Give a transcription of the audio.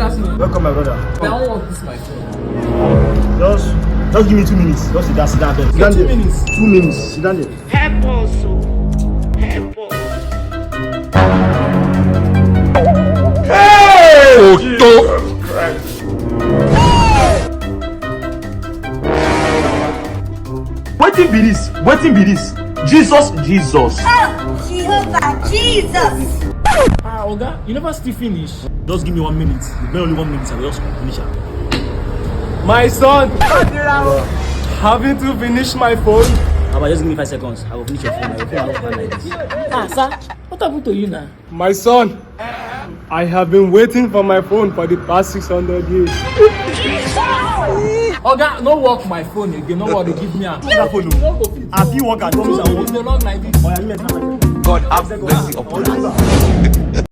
afternoon. Welcome, my brother. I don't want this my phone. Just give me 2 minutes. Just sit down there. Sit down 2 there. minutes. 2 minutes. Sit down there. Help us, oh. Help us. Wetin be this? Wetin be this? Jesus. Oh, Jehovah, Jesus! Oga, you never still finish. Just give me 1 minute. It's only 1 minute. I will just finish it. My son, having to finish my phone. How about just give me 5 seconds? I will finish your phone. I will finish your phone like this. Sir, what happened to you now? My son, I have been waiting for my phone for the past 600 years. Oga, no work my phone again. No worry, give me a phone. I feel work at home. no long like this. Oh, yeah, God have mercy upon us.